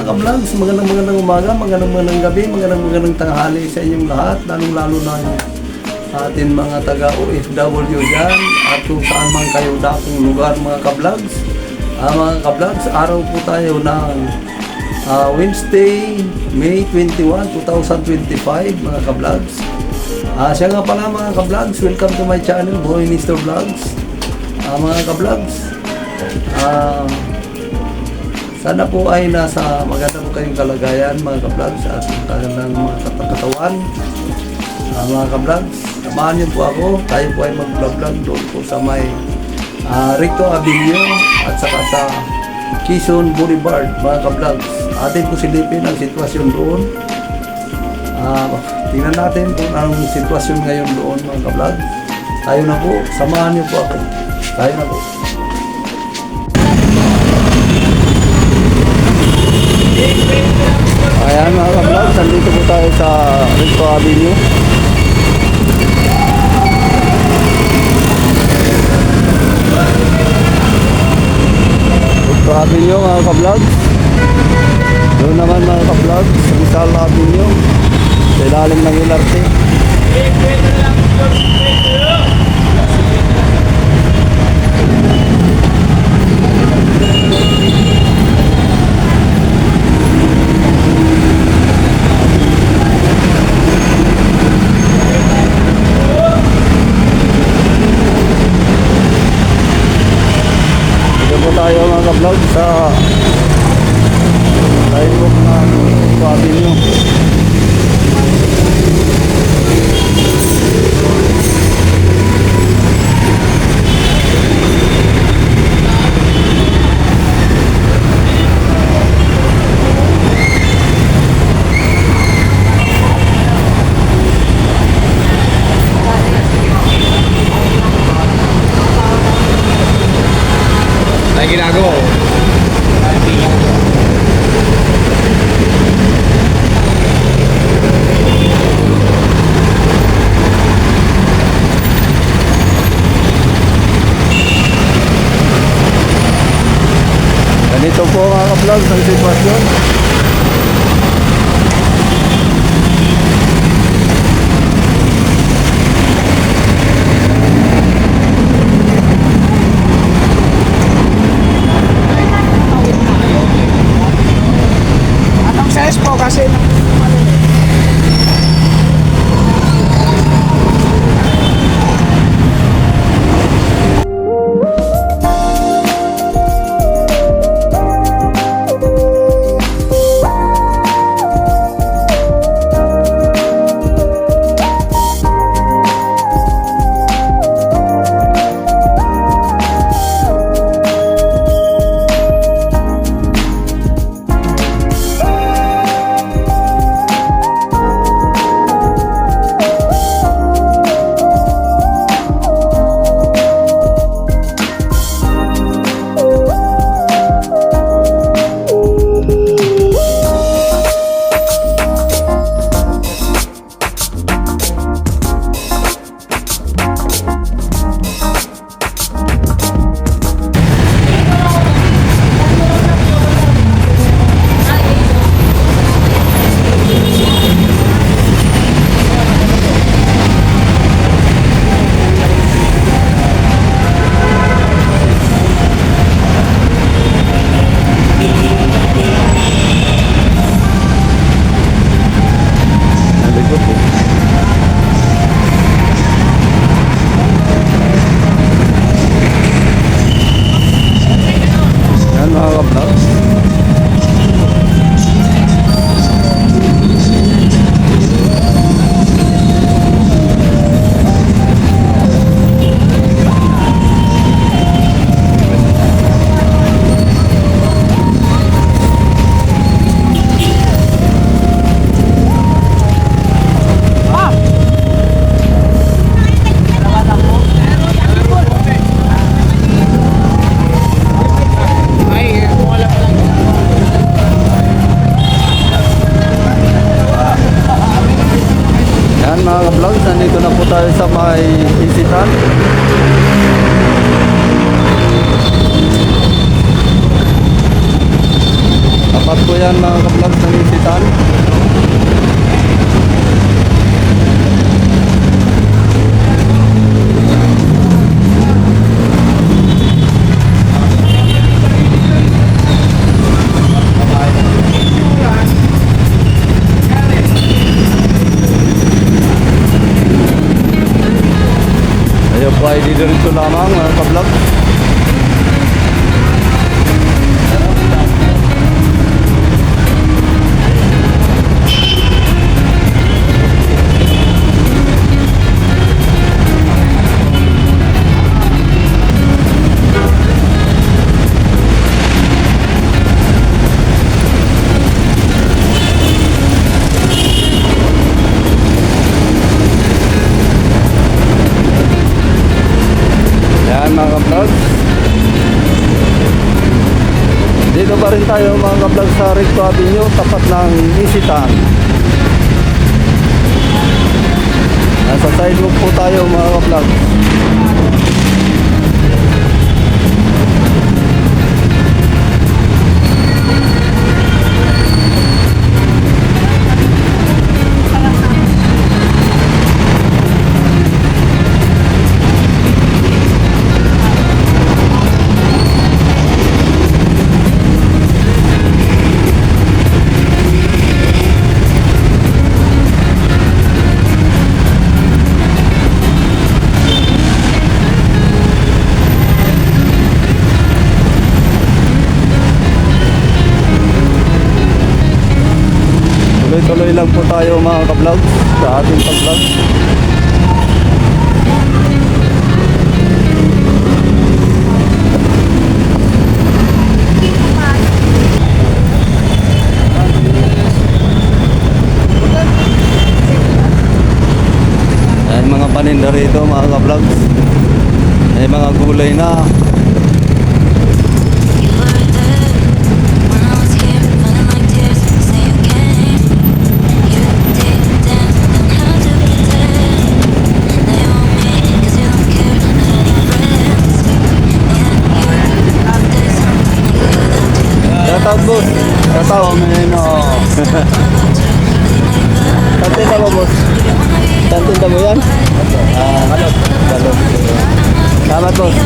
mga ka-vlogs, magandang umaga, magandang gabi, magandang tanghali sa inyong lahat, lalong-lalo na atin mga taga-OFW dyan at kung saan man kayo dakong lugar mga ka-vlogs. Mga ka-vlogs, araw po tayo ng Wednesday, May 21, 2025 mga ka-vlogs. Siya nga pala mga ka-vlogs, welcome to my channel, Boy Mr. Vlogs. Mga ka-vlogs, sana po ay nasa maganda po kayong kalagayan mga ka-vlogs at magandang mga katawan. Mga ka-vlogs, samahan niyo po ako, tayo po ay mag-vlog doon po sa may Recto Avenue at saka sa Quezon Boulevard mga ka-vlogs. Atin po silipin ang sitwasyon doon. Tingnan natin kung anong sitwasyon ngayon doon mga ka-vlogs. Tayo na po, samahan niyo po ako. Tayo na po. Ayan mga ka-vlogs, nandito po tayo sa Recto Avenue. Recto Avenue mga ka-vlogs. Doon naman mga ka-vlogs, Rizal Avenue, sa ilalim ng LRT. Tayo mga ka-vlog sa sidewalk ng Recto Avenue. Ay ginagawa ko. Ganito po mga ka-vlogs ang sitwasyon. Anong size po kasi po yan mga ka-vlog ng isitan. Ayaw po ay didiretso lamang mga ka-vlog. Yan mga ka-vlog. Dito pa rin tayo mga ka-vlog sa Recto Avenue, tapat ng isitan. Nasa sidewalk po tayo mga ka-vlog. Tuloy-tuloy lang po tayo mga ka-vlog sa ating pag-vlog. Ay mga paninda rito mga ka-vlog. Ay mga gulay na. Shoutout boss. Shoutout. Tantinda mo boss. Tantinda mo yan? Kalot. Kalot. Salamat boss.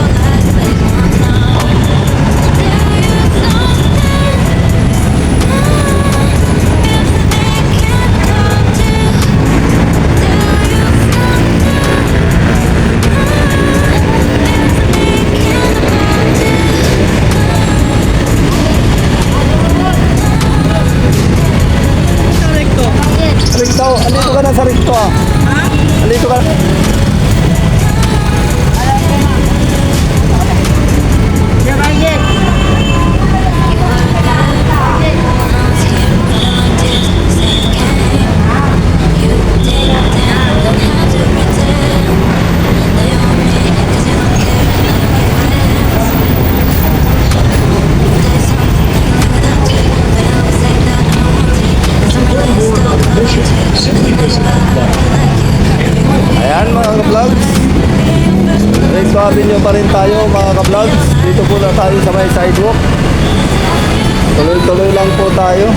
Rikto, andito ka na sa Rikto ah. Andito ka. Ayan mga ka-vlogs, Recto Avenue pa rin tayo mga ka-vlogs. Dito po na tayo sa may sidewalk. Tuloy-tuloy lang po tayo.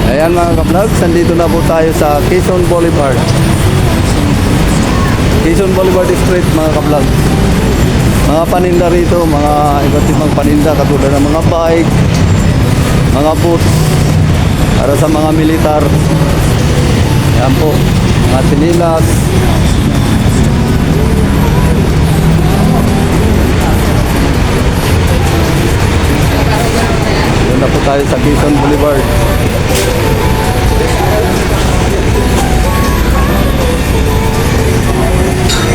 Ayan mga ka-vlogs, nandito na po tayo sa Quezon Boulevard. Quezon Boulevard Street mga ka-vlogs. mga paninda rito, mga iba't ibang paninda katulad ng mga bike, mga boots para sa mga militar. Yan po, mga sinilas. Doon na po tayo sa Quezon Boulevard.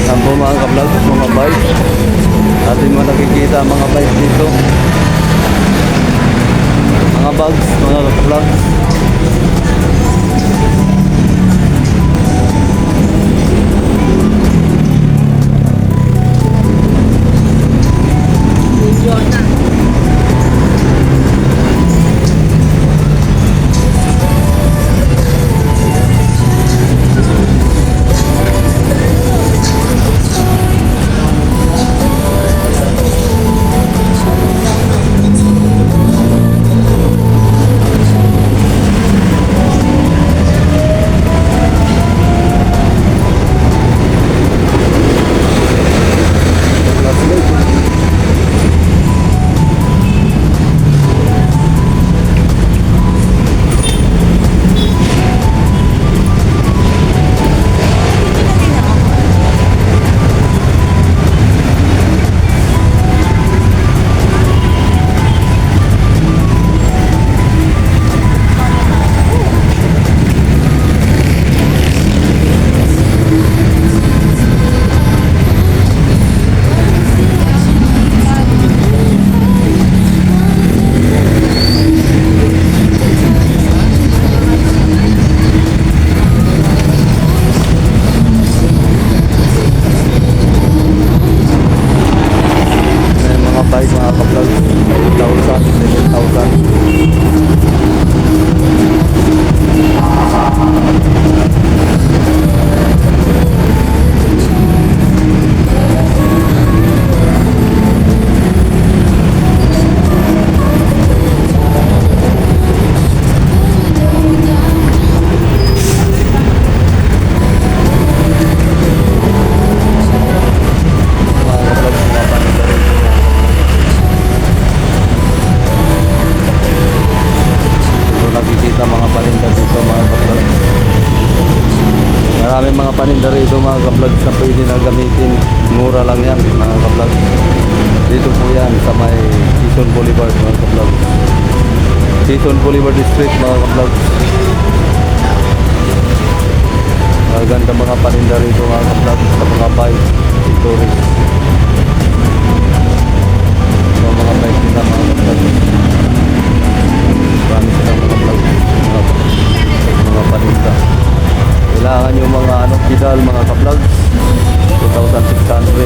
Yan po mga ka-vlog, mga bike. Atin mo nakikita mga bike dito. Mga bags, mga ka-vlog. Bike mga ka-vlog, 8,000, 7,000. Maraming mga paninda rito mga ka-vlogs na pwede na gamitin. Mura lang yan mga ka-vlogs. Dito po yan sa may Quezon Boulevard mga ka-vlogs. Quezon Boulevard District mga ka-vlogs. Maganda mga paninda rito mga ka-vlogs sa mga bike, tourist. So, mga bike nila mga ka-vlogs. Marami silang mga vlogs, mga paninda. Kailangan yung mga pedal mga ka-vlogs, 2,600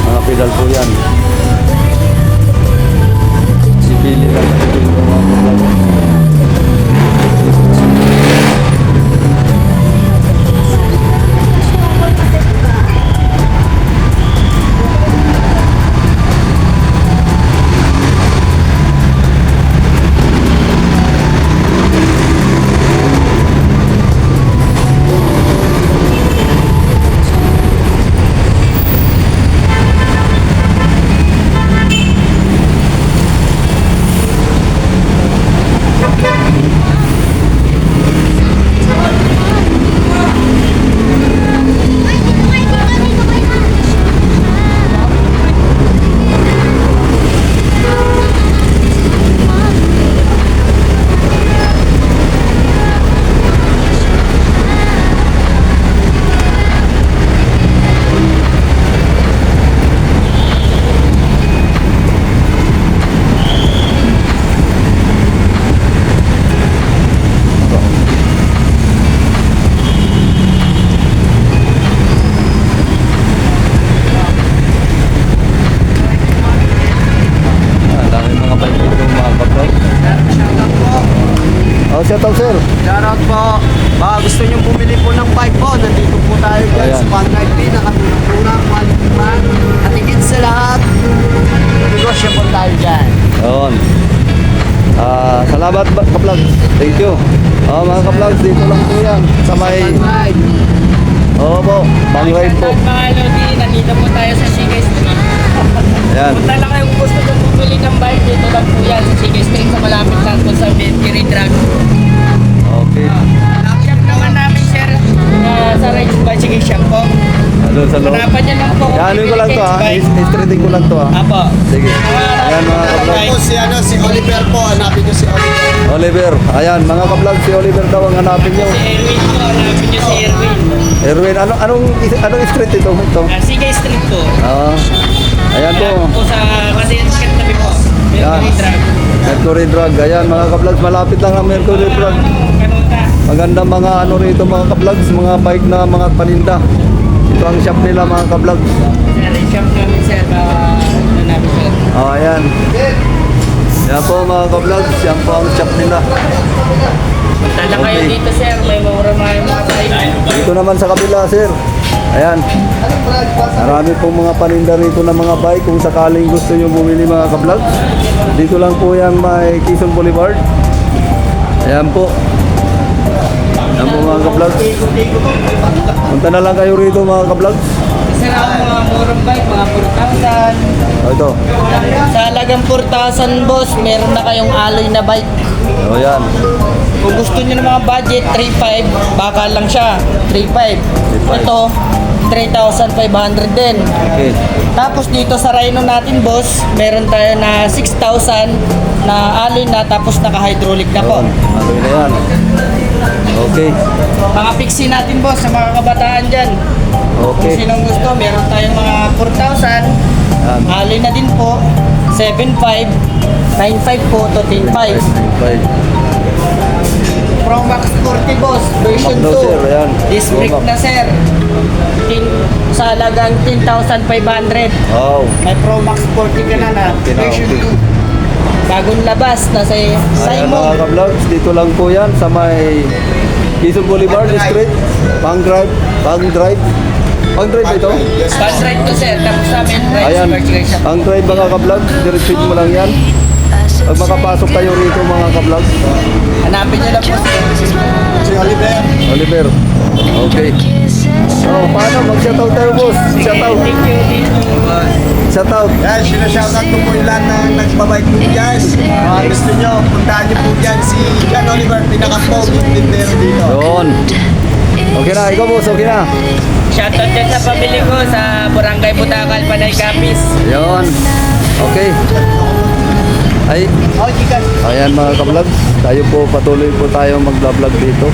mga pedal po yan. Sibili lang natin yung mga ka-vlogs. Shoutout sir. Shoutout po. Baka gusto nyo bumili po ng bike po, nandito po tayo dyan Ayan. sa Panay P, nakaturang-turang, quality man. At higit sa lahat, negotiable tayo dyan. Ayun. Salamat ka-vlog. Thank you. Mga ka-vlogs, dito lang po yan. Sa may... Panay. Oo po, pang ride po. Mga Lodi, nandito po tayo sa Shigay Street. Ayan. Punta lang kayo kung gusto nyo bumili ng bike. Dito lang po yan. Sa Sige Street sa malapit lang po sa Mercury Drug. Okay. Shop naman namin, sir. Sa Rides Bicycle Shop po. Ano sa loob? Hanapan nyo lang po. Yan, ano ko lang to ha. Straighting ko lang to ha. Apo. Sige. Ayan mga kablog. Bike. Si Oliver po, hanapin niyo si Oliver. Oliver. Ayan, mga kablog, si Oliver daw ang hanapin nyo. Si Erwin po. Hanapin nyo si Erwin. Erwin, anong street ito? Sige Street po. Ayan po. Malapit po sa kasi tabi po. Yan. Mercury Drug. Mercury Drug. Ayan mga kablogs, malapit lang ang Mercury Drug. Kanuta. Maganda mga ano rito mga kablogs, mga bike na mga paninda. Ito ang shop nila mga kablogs. Sir, yung shop namin, sir. Ano namin, sir. Ayan. Yan po mga kablogs, yan po ang shop nila. Punta lang kayo Okay. dito, sir. May mga bike. Dito naman sa kabila sir. Ayan. Marami pong mga paninda rito na mga bike kung sakaling gusto nyo bumili mga kablogs. Dito lang po yung may Quezon Boulevard. Ayan po. Ayan po mga kablogs. Punta na lang kayo rito mga kablogs. Sir, ako mga murang bike, mga 4,000. Ito. Sa halagang 4,000, boss, meron na kayong alloy na bike. O yan. Kung gusto nyo ng mga budget, 3,500, bakal lang siya. 3,500. 3,500. Ito, 3,500 din. Okay. Tapos dito sa Rhino natin, boss, meron tayo na 6,000 na alloy na tapos naka-hydraulic na po. Yun. Aloy na yan. Okay. Mga fixie natin, boss, sa mga kabataan dyan. Kung Okay. sinong gusto, meron tayong mga 4,000. Yan. Alloy na din po. 7,500, 9,500 po to 10,500. Bye. Pro Max 40, boss, version Pro Max 2. daw, sir. Ayan. Disc Pro brake Max. na, sir. Sa halagang 10,500. Wow. May Pro Max 40 ka na version 2. Bagong labas na sa Ayan mga Simon. ka-vlogs, dito lang po yan sa may Quezon Boulevard Street. Pang drive ba ito? Bus ride to, sir. Tapos namin, Ayan, rides per shop. ang drive mga ka-vlogs, diretsuin mo lang yan. Pag makapasok kayo rito mga ka-vlogs. Hanapin nyo lang po, sir. Si Oliver. Oliver. Okay. Oh, paano? Mag-shoutout tayo boss. Shoutout. Thank you. Shoutout. Yan, sinashoutout ko po yung lahat na nagbabike po dyan. Gusto nyo, puntahan nyo po dyan si John Oliver, pinaka-pogi tindero dito. Yun. Okay na, ikaw boss, okay na. Shoutout dyan sa pamilya ko sa Barangay Butakal, Panay Capiz. Yun. Okay. Ay, Okay, guys. ayan mga ka-vlogs, tayo po patuloy po tayo mag-vlog dito.